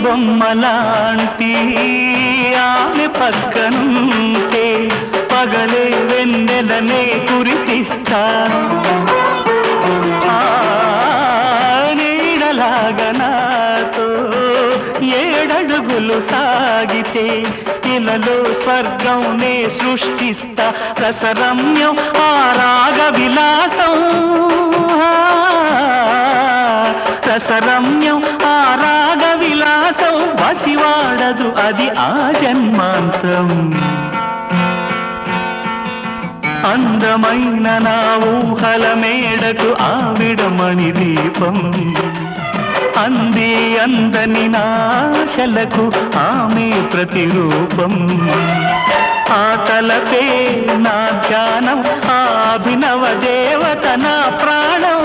బొమ్మలాంటి ఆమె పక్కనుంటే పగలే వెన్నెలనే కురిపిస్తా నీడలాగా నాతో ఏడడుగులు సాగితే ఇలలో స్వర్గంనే సృష్టిస్తా రసరమ్యం ఆ రాగ విలాసం రసరమ్యం ఆ రాగ విలాసం వసివాడదు అది ఆ జన్మాంతం అందమైన నా ఊహల మేడకు ఆవిడమణి దీపం అంది అందని నాశలకు ఆమె ప్రతిరూపం ఆ తలపే నా ధ్యానం ఆ అభినవ దేవత నా ప్రాణం